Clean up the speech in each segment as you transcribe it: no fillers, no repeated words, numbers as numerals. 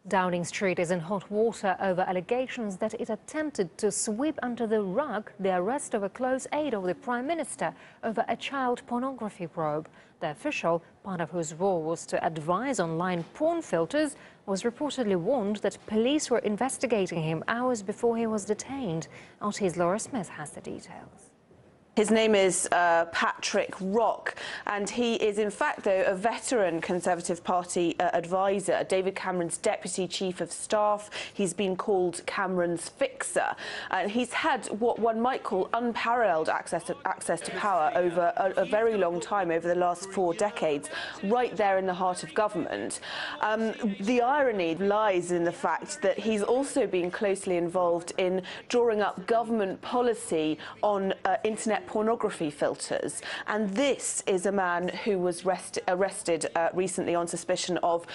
Downing Street is in hot water over allegations that it attempted to sweep under the rug the arrest of a close aide of the Prime Minister over a child pornography probe. The official, part of whose role was to advise online porn filters, was reportedly warned that police were investigating him hours before he was detained. RT's Laura Smith has the details. His name is Patrick Rock, and he is in fact, though, a veteran Conservative Party advisor, David Cameron's Deputy Chief of Staff. He's been called Cameron's fixer, and he's had what one might call unparalleled access to power over a very long time, over the last 4 decades, right there in the heart of government. The irony lies in the fact that he's also been closely involved in drawing up government policy on internet pornography filters, and this is a man who was arrested recently on suspicion of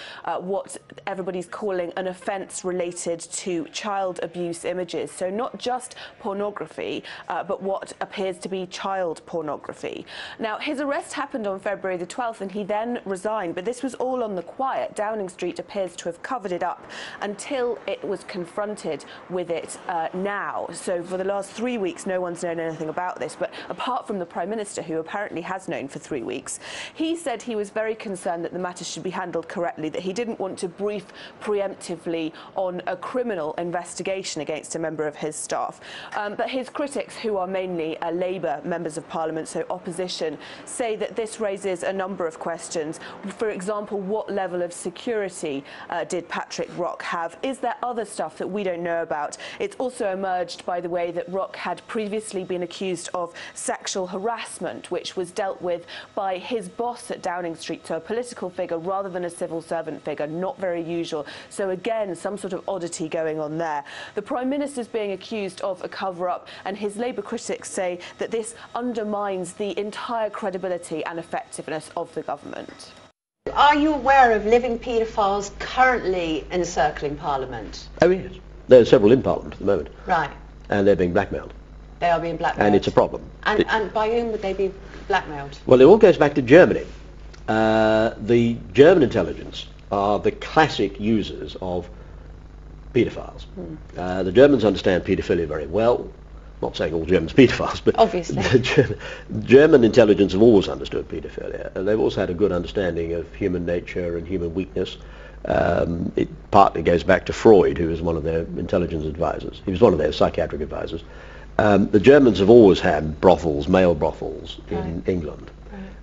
what everybody's calling an offence related to child abuse images. So not just pornography, but what appears to be child pornography. Now, his arrest happened on February the 12th, and he then resigned, but this was all on the quiet. Downing Street appears to have covered it up until it was confronted with it now. So for the last 3 weeks, no one's known anything about this, but apart from the Prime Minister, who apparently has known for 3 weeks, he said he was very concerned that the matter should be handled correctly, that he didn't want to brief preemptively on a criminal investigation against a member of his staff. But his critics, who are mainly Labour members of Parliament, so opposition, say that this raises a number of questions. For example, what level of security did Patrick Rock have? Is there other stuff that we don't know about? It's also emerged, by the way, that Rock had previously been accused of sexual harassment, which was dealt with by his boss at Downing Street, so a political figure rather than a civil servant figure, not very usual. So again, some sort of oddity going on there. The Prime Minister's being accused of a cover-up, and his Labour critics say that this undermines the entire credibility and effectiveness of the government. Are you aware of living paedophiles currently encircling Parliament? Oh yes, there are several in Parliament at the moment. Right. And they're being blackmailed. They are being blackmailed. And it's a problem. And by whom would they be blackmailed? Well, it all goes back to Germany. The German intelligence are the classic users of paedophiles. The Germans understand paedophilia very well. Not saying all Germans are paedophiles, but obviously. German intelligence have always understood paedophilia, and they've also had a good understanding of human nature and human weakness. It partly goes back to Freud, who was one of their intelligence advisors. He was one of their psychiatric advisors. The Germans have always had brothels, male brothels, in England.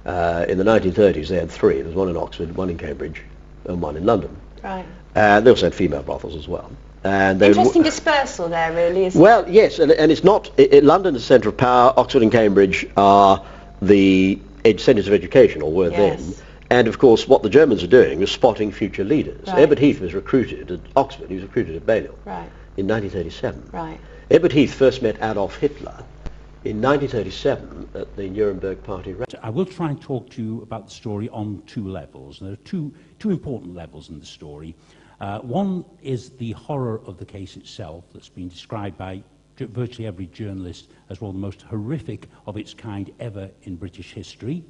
In the 1930s they had 3. There was one in Oxford, one in Cambridge, and one in London. Right. They also had female brothels as well. And interesting dispersal there, really, isn't it? Yes, and it's not... London is the centre of power. Oxford and Cambridge are the centres of education, or were then. And of course, what the Germans are doing is spotting future leaders. Ebert Heath was recruited at Oxford. He was recruited at Balliol in 1937. Right. Ebert Heath first met Adolf Hitler in 1937 at the Nuremberg Party. I will try and talk to you about the story on 2 levels. There are two important levels in the story. One is the horror of the case itself, that's been described by virtually every journalist as one of the most horrific of its kind ever in British history.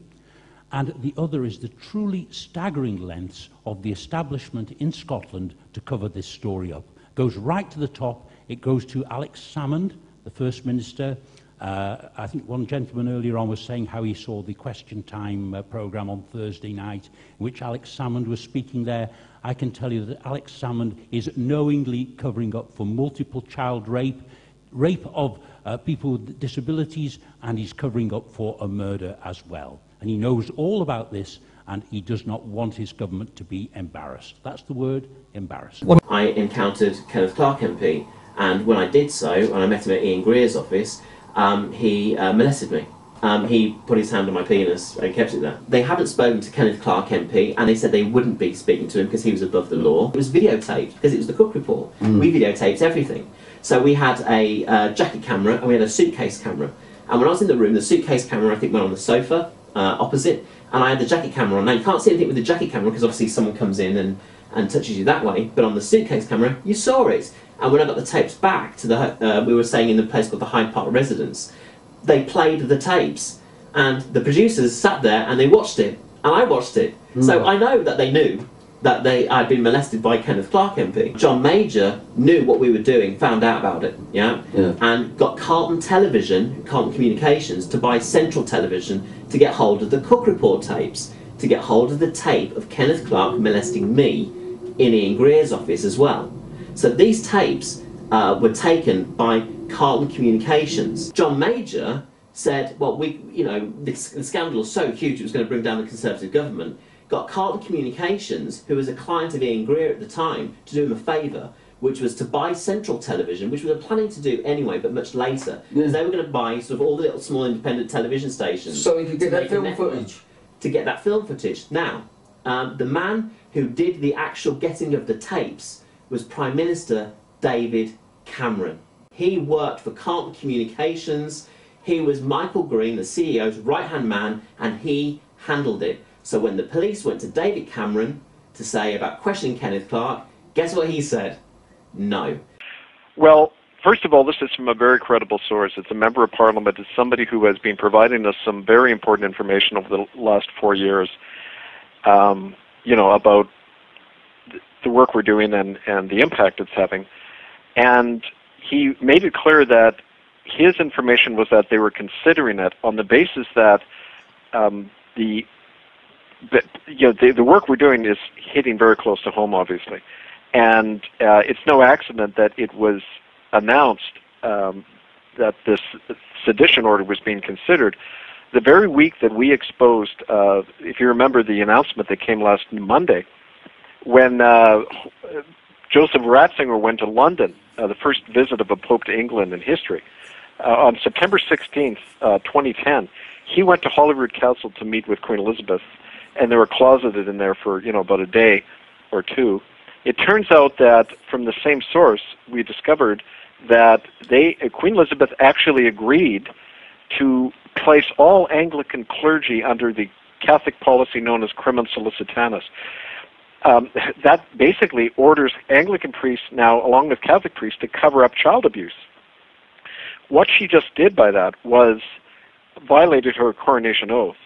And the other is the truly staggering lengths of the establishment in Scotland to cover this story up. It goes right to the top. It goes to Alex Salmond, the First Minister. I think one gentleman earlier on was saying how he saw the Question Time programme on Thursday night, in which Alex Salmond was speaking there. I can tell you that Alex Salmond is knowingly covering up for multiple child rape, rape of people with disabilities, and he's covering up for a murder as well. And he knows all about this, and he does not want his government to be embarrassed. That's the word, embarrassed. I encountered Kenneth Clarke MP, and when I did so, and I met him at Ian Greer's office, he molested me. He put his hand on my penis and kept it there. They hadn't spoken to Kenneth Clarke MP, and they said they wouldn't be speaking to him because he was above the law. It was videotaped because it was the Cook report. We videotaped everything. So we had a jacket camera and we had a suitcase camera. And when I was in the room, the suitcase camera I think went on the sofa opposite, and I had the jacket camera on. Now you can't see anything with the jacket camera because obviously someone comes in and touches you that way, but on the suitcase camera you saw it. And when I got the tapes back to the, we were staying in the place called the Hyde Park Residence, they played the tapes, and the producers sat there and they watched it, and I watched it. So I know that they knew, that I'd been molested by Kenneth Clarke MP. John Major knew what we were doing, found out about it, and got Carlton Television, Carlton Communications, to buy Central Television to get hold of the Cook Report tapes, to get hold of the tape of Kenneth Clarke molesting me in Ian Greer's office as well. So these tapes were taken by Carlton Communications. John Major said, well, the scandal was so huge it was going to bring down the Conservative government, got Carlton Communications, who was a client of Ian Greer at the time, to do him a favour, which was to buy Central Television, which we were planning to do anyway, but much later. Because they were going to buy sort of all the little small independent television stations. So you could get that film footage? To get that film footage. Now, the man who did the actual getting of the tapes was Prime Minister David Cameron. He worked for Carlton Communications. He was Michael Green, the CEO's right-hand man, and he handled it. So when the police went to David Cameron to say about questioning Kenneth Clarke, guess what he said? No. Well, first of all, this is from a very credible source. It's a member of Parliament. It's somebody who has been providing us some very important information over the last 4 years, about the work we're doing and the impact it's having. And he made it clear that his information was that they were considering it on the basis that the work we're doing is hitting very close to home, obviously. And it's no accident that it was announced that this sedition order was being considered the very week that we exposed, if you remember the announcement that came last Monday, when Joseph Ratzinger went to London, the first visit of a pope to England in history. On September 16th, 2010, he went to Holyrood Castle to meet with Queen Elizabeth, and they were closeted in there for about a day or two. It turns out that from the same source, we discovered that Queen Elizabeth actually agreed to place all Anglican clergy under the Catholic policy known as Crimen Solicitanis. That basically orders Anglican priests now, along with Catholic priests, to cover up child abuse. What she just did by that was violated her coronation oath,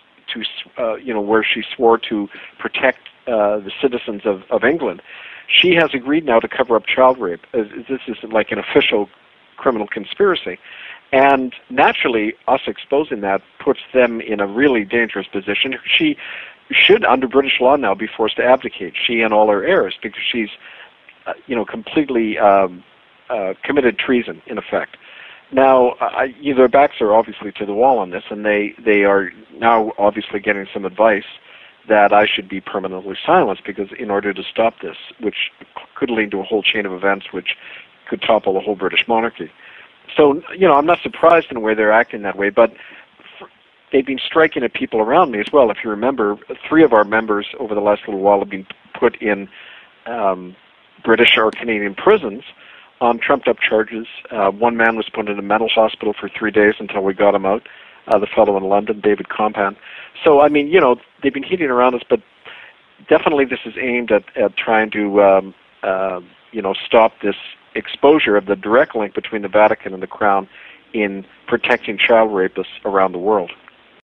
where she swore to protect the citizens of England. She has agreed now to cover up child rape. This is like an official criminal conspiracy. And naturally, us exposing that puts them in a really dangerous position. She should, under British law now, be forced to abdicate, she and all her heirs, because she's, completely committed treason, in effect. Now, their backs are obviously to the wall on this, and they are now obviously getting some advice that I should be permanently silenced, because in order to stop this, which could lead to a whole chain of events which could topple the whole British monarchy. So, I'm not surprised in a way they're acting that way, but they've been striking at people around me as well. If you remember, 3 of our members over the last little while have been put in British or Canadian prisons on trumped-up charges. One man was put in a mental hospital for 3 days until we got him out, the fellow in London, David Compan. So, they've been hitting around us, but definitely this is aimed at trying to, stop this exposure of the direct link between the Vatican and the Crown in protecting child rapists around the world.